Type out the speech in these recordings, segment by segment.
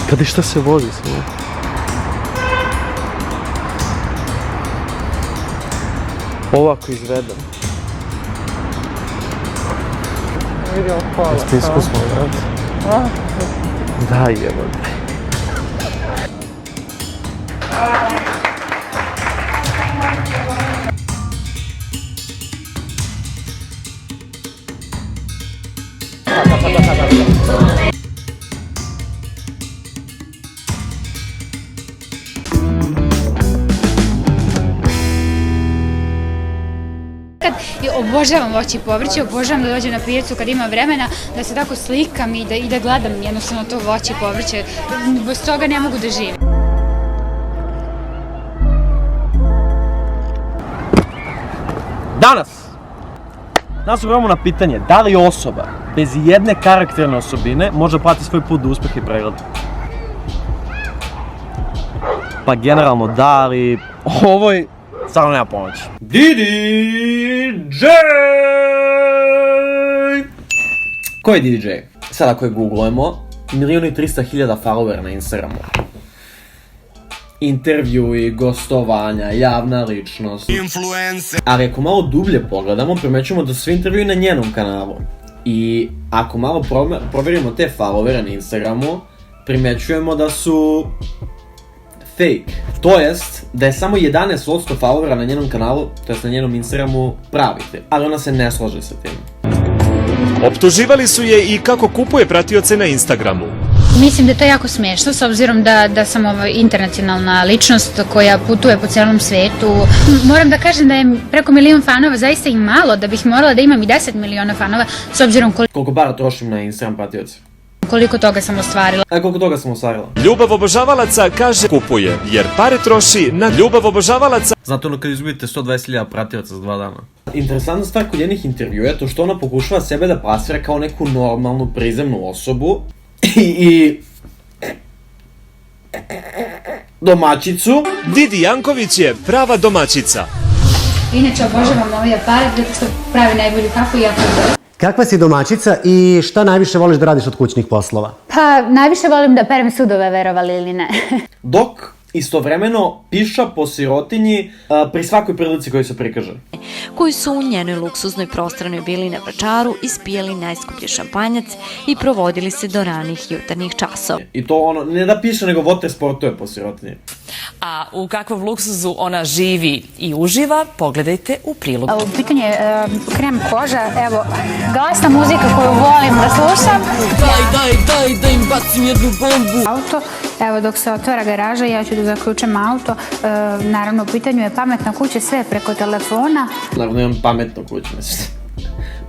Kada i šta se vozi samo? Ovako izvedem. Vidi opala. Na spisku smo, brate. Da, jebate. I obožavam voće i povrće, obožavam da dođem na pijacu kad ima vremena, da se tako slikam i da gledam jednostavno to voće i povrće. Bez toga ne mogu da živim. Danas upravimo na pitanje, da li osoba bez jedne karakterne osobine može pratiti svoj put do uspeha i pregleda? Pa generalno da, ali ovoj stvarno nema pomoći. DDJ! Ko je DDJ? Sad ako je googlujemo, 1.300.000 followera na Instagramu. Intervjui, gostovanja, javna ličnost. Influencer. Ali ako malo dublje pogledamo, primećujemo da su svi intervjui na njenom kanalu. I ako malo provjerimo te followere na Instagramu, primećujemo da su fake. To jest, da je samo 11% followera na njenom kanalu, to jest na njenom Instagramu, pravite. Ali ona se ne slaže sa tim. Optuživali su je i kako kupuje pratioce na Instagramu. Mislim da je to jako smiješno, s obzirom da sam internacionalna ličnost koja putuje po celom svetu. Moram da kažem da je preko 1 milion fanova zaista i malo, da bih morala da imam i 10 miliona fanova, s obzirom koliko para trošim na Instagram pratioce. Koliko toga sam ostvarila. Koliko toga sam ostvarila? Ljubav obožavalaca kaže kupuje, jer pare troši na ljubav obožavalaca. Znate ono kad izgubite 120.000 pratioca za 2 dana. Interesantna stvar kod njenih intervjua je to što ona pokušava sebe da plasira kao neku normalnu, prizemnu osobu i domaćicu. Didi Janković je prava domaćica. Inače obožavam ovaj aparat zato što pravi najbolju kafu i jako dobro. Kakva si domaćica i šta najviše voliš da radiš od kućnih poslova? Pa najviše volim da perem sudove, verovali ili ne. Dok istovremeno piša po sirotinji pri svakoj prilici koju se prikaže. Koji su u njenoj luksuznoj prostranoj bili na Vračaru, ispijeli najskuplji šampanjac i provodili se do ranih jutarnjih časova. I to ono, ne da piše, nego water sportuje po sirotinji. A u kakvom luksuzu ona živi i uživa, pogledajte u prilogu. U pitanju je krem koža, evo, glasna muzika koju volim da slušam. Daj, da im bacim jednu bombu. Auto, evo dok se otvara garaža, ja ću da zaključem auto. Naravno, u pitanju je pametna kuća, sve preko telefona. Naravno, imam pametnu kuću, mislim.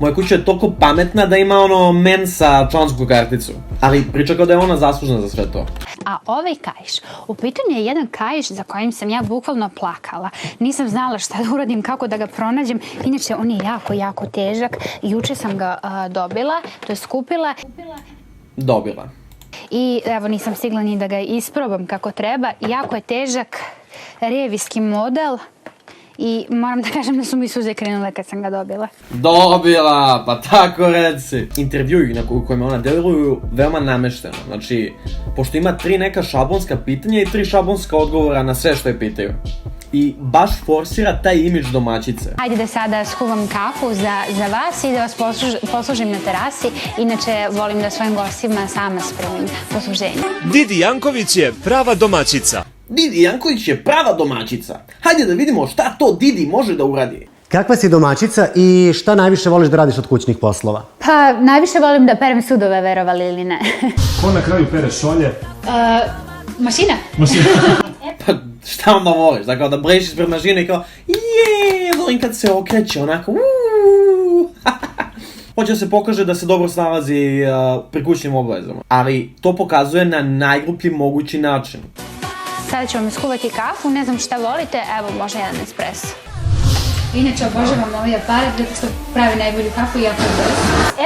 Moja kuća je toliko pametna da ima ono Mensa člansku karticu. Ali priča kao da je ona zaslužna za sve to. A ovaj kaiš, u pitanju je jedan kaiš za kojim sam ja bukvalno plakala. Nisam znala šta da uradim, kako da ga pronađem. Inače, on je jako, jako težak. Juče sam ga dobila, to je skupila. Dobila. I evo, nisam stigla ni da ga isprobam kako treba. Jako je težak, revijski model. I moram da kažem da su mi suze krenule kad sam ga dobila. Dobila, pa tako reci. Intervjui u kojima ona deluju veoma namešteno. Znači, pošto ima 3 neka šablonska pitanja i 3 šablonska odgovora na sve što je pitaju. I baš forsira taj imidž domaćice. Hajde da sada skuvam kafu za vas i da vas poslužim na terasi. Inače, volim da svojim gostima sama spremim posluženje. Didi Janković je prava domaćica. Didi Janković je prava domaćica. Hajde da vidimo šta to Didi može da uradi. Kakva si domaćica i šta najviše voliš da radiš od kućnih poslova? Pa, najviše volim da perem sudove, verovali ili ne. Ko na kraju pere šolje? Mašina. Pa šta onda voliš? Dakle, da brešiš pred mašine i kao volim kad se okreće onako Hoće da se pokaže da se dobro snalazi pri kućnim obavezama. Ali to pokazuje na najgruplji mogući način. Sada ću vam skuvati kafu, ne znam šta volite, evo možda jedan espresso. Inače obožavam ovaj aparat zato što pravi najbolju kafu i jako dobro.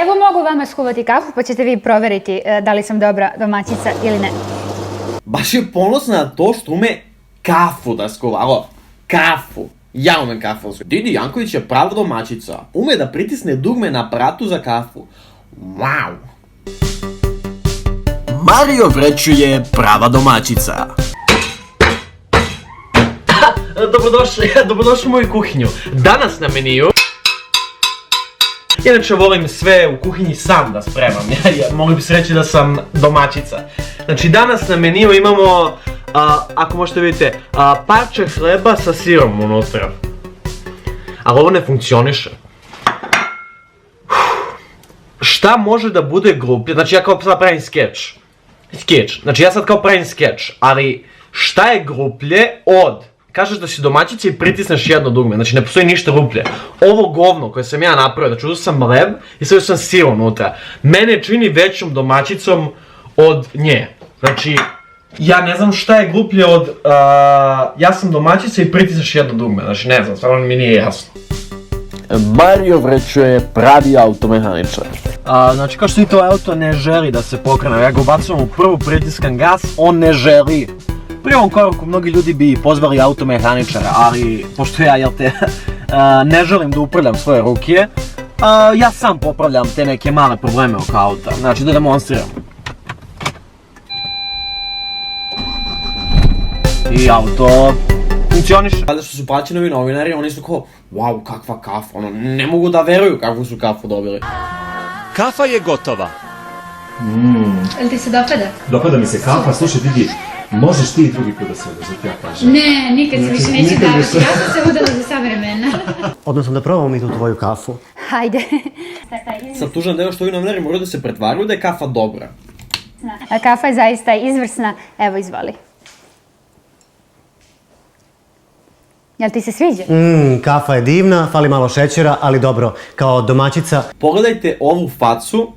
Evo mogu vama skuvati kafu pa ćete vi proveriti da li sam dobra domaćica ili ne. Baš je ponosna na to što ume kafu da skuva. Alo, kafu. Ja umem kafu. Didi Janković je prava domaćica. Ume da pritisne dugme na aparatu za kafu. Wow. Mario vrećuje prava domaćica. Dobrodošli u moju kuhinju. Danas na meniju... Inače volim sve u kuhinji sam da spremam, mogli bi se reći da sam domaćica. Znači danas na meniju imamo, ako možete vidite, parče hleba sa sirom unutra. Ali ovo ne funkcioniše. Šta može da bude gluplje? Znači ja kao sad pravim skeč. Znači ja sad kao pravim skeč, ali šta je gluplje od... Kažeš da si domaćica i pritisneš jedno dugme, znači ne postoji ništa gluplje. Ovo govno koje sam ja napravio, znači uzeo sam hleb i stavio sam sir unutra. Mene čini većom domaćicom od nje. Znači, ja ne znam šta je gluplje od... ja sam domaćica i pritisneš jedno dugme, znači ne znam, stvarno mi nije jasno. Mario vrećuje pravi automehaničar. Znači kao što vidite ovaj auto ne želi da se pokrene, ja ga ubacam u prvu, pritiskam gas, on ne želi. Pri ovom koraku mnogi ljudi bi pozvali automehaničara, ali pošto ja, ne želim da upravljam svoje ruke, ja sam popravljam te neke male probleme oko auta, znači da demonstriram. I auto funkcioniše. Kada što su plaćenovi novinari, oni su kao, wow, kakva kafa, ono, ne mogu da veruju kakvu su kafu dobili. Kafa je gotova. Jel ti se dopada? Dopada mi se kafa, slušaj Didi, možeš ti i drugi put da se odeš, da ti ja kažem. Ne, nikad se više neće davati, ja sam se udala za sva vremena. Odnosno da probamo mi tu tvoju kafu. Hajde. Sad tužan deo što ovi novinari moraju da se pretvaraju da je kafa dobra. Kafa je zaista izvrsna, evo izvoli. Jel ti se sviđa? Kafa je divna, fali malo šećera, ali dobro, kao domaćica... Pogledajte ovu facu,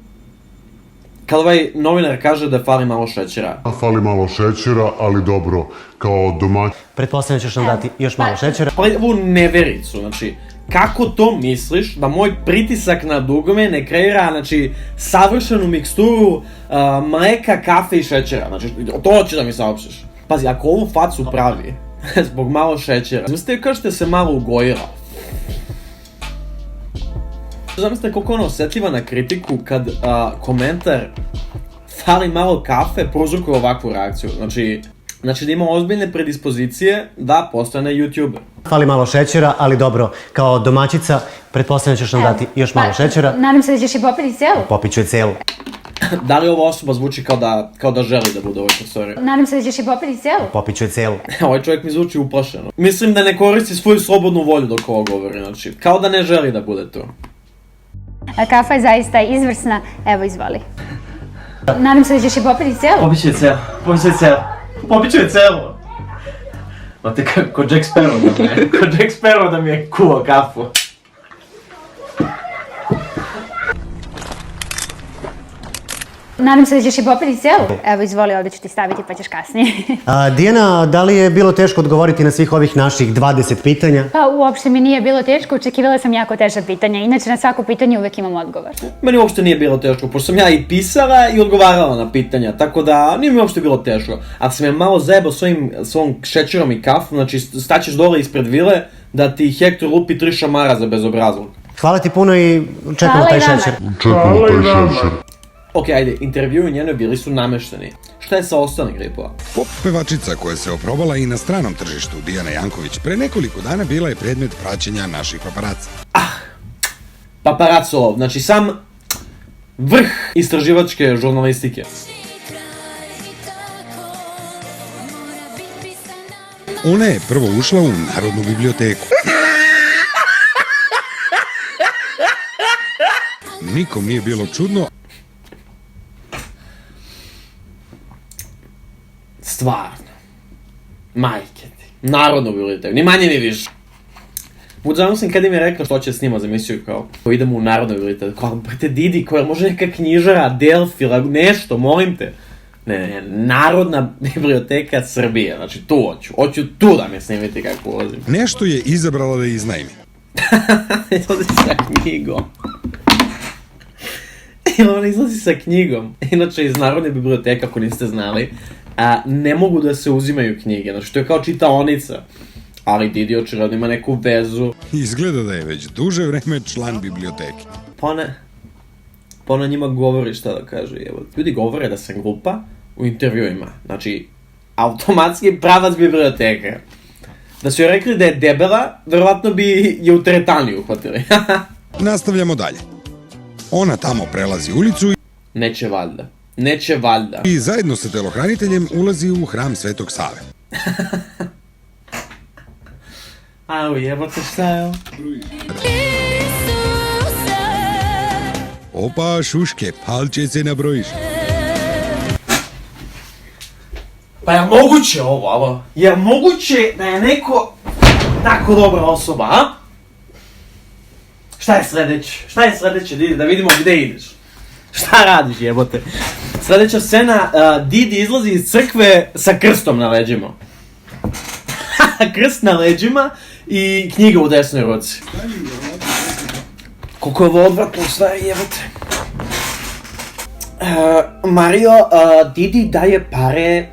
kad ovaj novinar kaže da fali malo šećera. Fali malo šećera, ali dobro, kao domaćica... Pretpostavljam ćeš nam dati još malo šećera. Pogledaj ovu nevericu, znači, kako to misliš da moj pritisak na dugme ne kreira, znači, savršenu miksturu mleka, kafe i šećera, znači, to hoćeš da mi saopštiš. Pazi, ako ovu facu pravi, zbog malo šećera, zamislite kao što se malo ugojila. Zamislite koliko je ona osjetljiva na kritiku kad komentar fali malo kafe prouzrokuje ovakvu reakciju. Znači da ima ozbiljne predispozicije da postane YouTuber. Fali malo šećera, ali dobro, kao domaćica, pretpostavljam ćeš nam dati još malo šećera. Nadam se da ćeš i popiti cijelu. Popit ću je cijelu. Da li ova osoba zvuči kao da želi da bude u ovoj prostoriji? Nadam se da ćeš i popiti cijelu. Popit ću je cijelu. Ovaj čovjek mi zvuči uplašeno. Mislim da ne koristi svoju slobodnu volju dok ovo govori, znači, kao da ne želi da bude tu. Kafa je zaista izvrsna, evo izvoli. Nadam se da ćeš i popiti cijelu. Popit ću je cijelu. Znate ko Jack Sparrow da mi je kuo kafu. Nadam se da ćeš i popiti cijelu. Evo izvoli, ovdje ću ti staviti pa ćeš kasnije. Dijana, da li je bilo teško odgovoriti na svih ovih naših 20 pitanja? Pa uopšte mi nije bilo teško, očekivala sam jako teža pitanja, inače na svako pitanje uvek imam odgovor. Meni uopšte nije bilo teško, pošto sam ja i pisala i odgovarala na pitanja, tako da nije mi uopšte bilo teško. Ako sam je malo zajebao svom šećerom i kafom, znači staćeš dole ispred vile da ti Hektor lupi 3 šamara za bezobrazluk. Hvala ti puno i čekamo taj šećer. Ok, ajde, intervju u njenoj bili su namešteni. Šta je sa ostalim gripova? Pop pevačica koja se oprobala i na stranom tržištu, Dijana Janković, pre nekoliko dana bila je predmet praćenja naših paparaca. Paparacolo, znači sam vrh istraživačke žurnalistike. Ona je prvo ušla u Narodnu biblioteku. Nikom nije bilo čudno. Stvarno. Majke ti. Narodnu biblioteku. Ni manje ni više. Budzano sam kad im je rekla što će snima za emisiju kao idemo u Narodnu biblioteku. Kao, brate Didi, koja može neka knjižara, Delfi, nešto, molim te. Ne, Narodna biblioteka Srbije, znači tu hoću tu da me snimite kako ulazim. Nešto je izabrala da iznajmi. Izlazi sa knjigom. Ona izlazi sa knjigom. Inače iz Narodne biblioteke, ako niste znali, ne mogu da se uzimaju knjige, znači to je kao čitaonica. Ali Didi očigledno ima neku vezu. Izgleda da je već duže vreme član biblioteke. Pa ona njima govori šta da kaže. Ljudi govore da sam glupa, u intervjuima. Znači, automatski pravac biblioteka. Da su joj rekli da je debela, verovatno bi je u teretani uhvatili. Nastavljamo dalje. Ona tamo prelazi ulicu Neće valjda. Neće valjda. i zajedno sa telohraniteljem ulazi u hram Svetog Save. Au, jebote, šta je ovo? Opa, šuške, palče se nabrojiš. Pa je moguće ovo? Je moguće da je neko tako dobra osoba, a? Šta je sledeće, Didi, da vidimo gde ideš? Šta radiš, jebote? Sledeća scena, Didi izlazi iz crkve sa krstom na leđima. Krst na leđima i knjiga u desnoj ruci. Koliko je ovo odvratno sve, jebote. Mario, Didi daje pare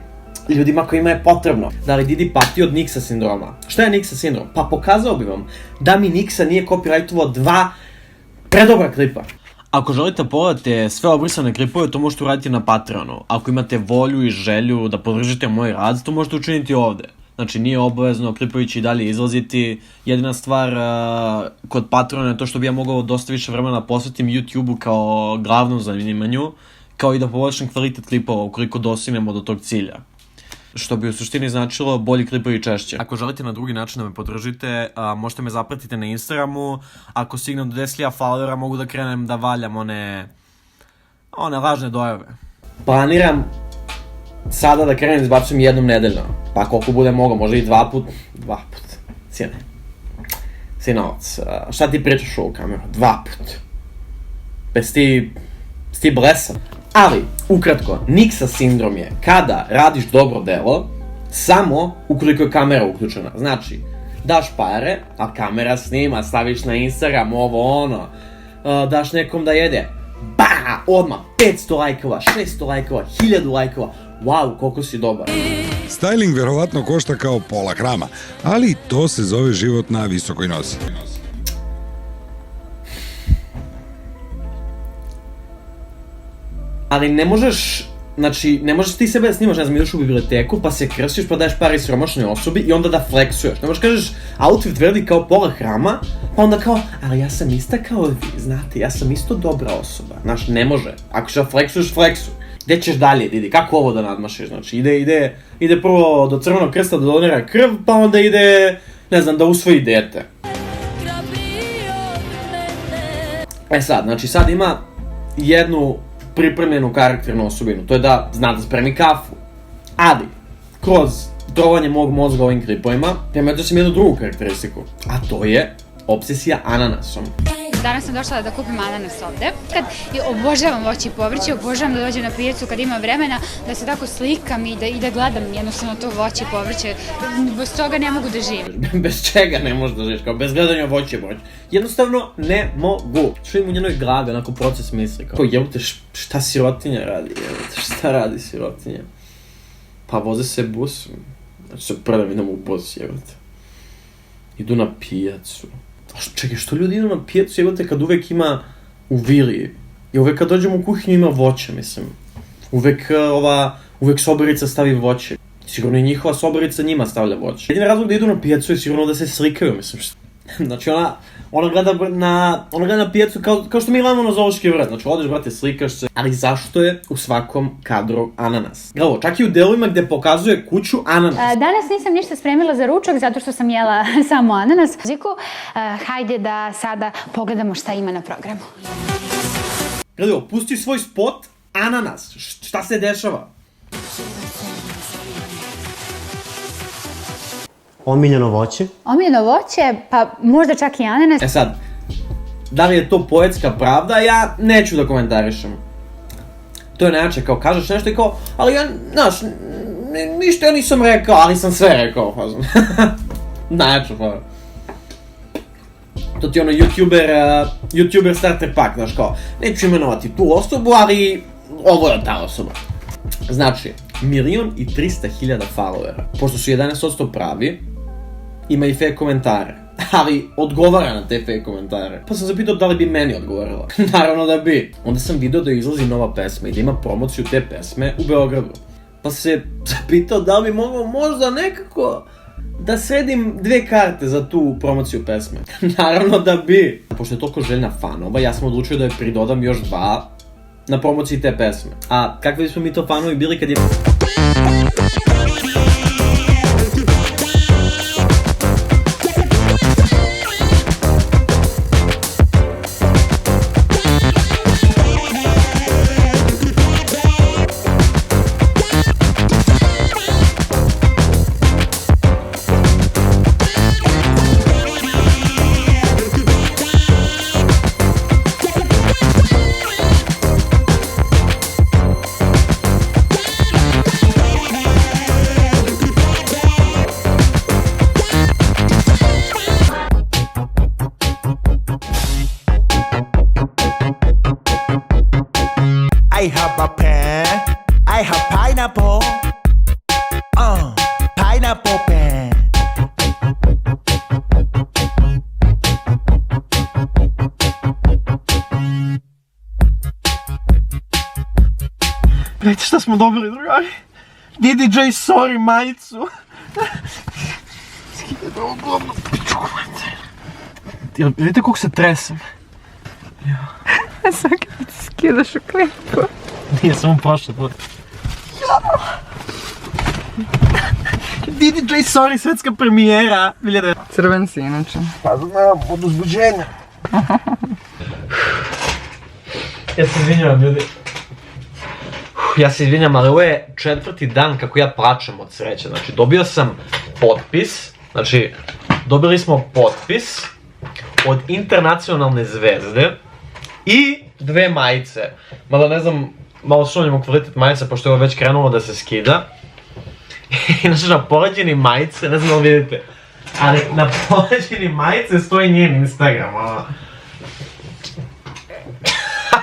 ljudima kojima je potrebno. Da li Didi pati od Nixa sindroma? Šta je Nixa sindrom? Pa pokazao bi vam da mi Nixa nije copyrightovao 2 predobra klipa. Ako želite pogledate sve obrisane klipove, to možete uraditi na Patreonu. Ako imate volju i želju da podržite moj rad, to možete učiniti ovde. Znači, nije obavezno, klipovi će i dalje izlaziti. Jedina stvar kod Patreona je to što bi ja mogao dosta više vremena posvetim YouTube-u kao glavnom zanimanju, kao i da poboljšam kvalitet klipova ukoliko dostignemo do tog cilja. Što bi u suštini značilo bolji klipovi češće. Ako želite na drugi način da me podržite, možete me zapratiti na Instagramu. Ako stignem do 10.000 followera, mogu da krenem da valjam one lažne dojave. Planiram sada da krenem da izbacujem jednom nedeljno. Pa koliko bude mogo, možda i 2 put. Sine. Sinovac, šta ti pričaš u kameru? 2 put. Bez ti blesan. Ali, ukratko, Nixa sindrom je kada radiš dobro delo, samo ukoliko je kamera uključena. Znači, daš pare, a kamera snima, staviš na Instagram, daš nekom da jede, odmah, 500 lajkova, 600 lajkova, 1000 lajkova, wow, koliko si dobar. Styling verovatno košta kao pola hrama, ali to se zove život na visokoj nozi. Ali ne možeš ti sebe da snimaš, ne znam, ideš u biblioteku, pa se krstiš, pa daješ pare siromašnoj osobi i onda da fleksuješ. Ne možeš kažeš, outfit vredi kao pola hrama, pa onda kao, ali ja sam ista kao vi, znate, ja sam isto dobra osoba. Znaš, ne može. Ako ćeš da fleksuješ, fleksuj. Gde ćeš dalje, Didi? Kako ovo da nadmašiš? Znači, ide prvo do Crvenog krsta da donira krv, pa onda ide, ne znam, da usvoji dete. Sad, znači sad ima jednu pripremljenu karakternu osobinu, to je da zna da spremi kafu. Ali, kroz trovanje mog mozga ovim klipovima, primetio sam jednu drugu karakteristiku, a to je obsesija ananasom. Danas sam došla da kupim ananas ovde. Obožavam voće i povrće, obožavam da dođem na pijacu kad imam vremena, da se tako slikam i da gledam jednostavno to voće i povrće. Bez toga ne mogu da živim. Bez čega ne možeš da živiš, kao bez gledanja voće i povrće. Jednostavno ne mogu. Što im u njenoj glavi, onako proces misli, kao jebote, šta sirotinja radi, jebote, šta radi sirotinja? Pa voze se busom, znači se predam idem u bus, jebote. Idu na pijacu. Čekaj, što ljudi idu na pijacu, jebote, kad uvek ima u vili? I uvek kad dođemo u kuhinju ima voće, mislim. Uvek sobarica stavi voće. Sigurno i njihova sobarica njima stavlja voće. Jedini razlog da idu na pijacu je sigurno da se slikaju, mislim. Znači, ona gleda na pijacu kao što mi gledamo na zoološki vrt. Znači, odeš, brate, slikaš se. Ali zašto je u svakom kadru ananas? Evo, čak i u delovima gde pokazuje kuću ananas. Danas nisam ništa spremila za ručak zato što sam jela samo ananas. Hajde da sada pogledamo šta ima na programu. Gledaj, pusti svoj spot, ananas. Šta se dešava? Omiljeno voće? Omiljeno voće, pa možda čak i ananas. Sad, da li je to poetska pravda, ja neću da komentarišem. To je najjače, kao kažeš nešto i kao, ali ja, znaš, ništa ja nisam rekao, ali sam sve rekao, fazom. Najjače, fazom. To ti ono YouTuber starter pack, znaš kao, neću imenovati tu osobu, ali ovo je ta osoba. Znači, 1.300.000 followera. Pošto su 11% pravi, ima i fake komentare. Ali odgovara na te fake komentare. Pa sam zapitao da li bi meni odgovarala. Naravno da bi. Onda sam video da izlazi nova pesma i da ima promociju te pesme u Beogradu. pa se zapitao da li bi mogao možda nekako da sredim 2 karte za tu promociju pesme. Naravno da bi. Pošto je toliko željna fanova, ja sam odlučio da je pridodam još 2 na promociji te pesme. A kakvi smo mi to fanovi bili kad je... I have a pen, I have pineapple, pineapple pen. Gledajte šta smo dobili, drugari. DDJ Sorry majicu. Skidajte ovo govno. Vidite kako se tresem. Svaki put se skidaš u klipu. Nije samo prošle put. DDJ Sorry, svetska premijera. Crven si inače. Pa znam, od uzbuđenja. Ja se izvinjam, ljudi. Ja se izvinjam, ali ovo je 4. dan kako ja plačem od sreće. Znači, dobio sam potpis. Znači, dobili smo potpis od internacionalne zvezde i 2 majice. Mada ne znam, malo sumnjamo kvalitet majice, pošto je ovo već krenulo da se skida. Inače, na poređeni majice, ne znam da li vidite, ali na poređeni majice stoji njen Instagram.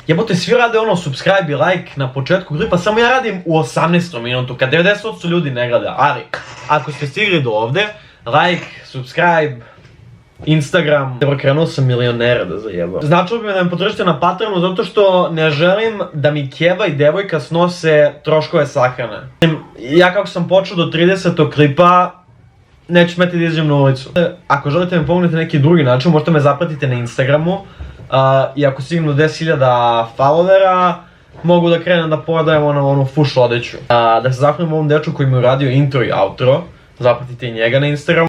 Jebote, svi rade ono subscribe i like na početku klipa, samo ja radim u 18. minutu, kad 90% ljudi ne gleda. Ali, ako ste stigli do ovde, like, subscribe, Instagram. Evo, krenuo sam milionera da zajebam. Značilo bi me da me podržite na Patreonu zato što ne želim da mi keva i devojka snose troškove sahrane. Ja kako sam počeo do 30. klipa, neću smeti da izađem na ulicu. Ako želite mi pomognete na neki drugi način, možete me zapratite na Instagramu. I ako stignem do 10.000 followera, mogu da krenem da prodajem onu fuš odeću. Da se zahvalim ovom dečku koji mi je uradio intro i outro, zapratite i njega na Instagramu.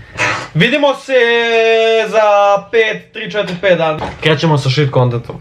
Vidimo se za 3, 4, 5 dana. Krećemo sa shit contentom.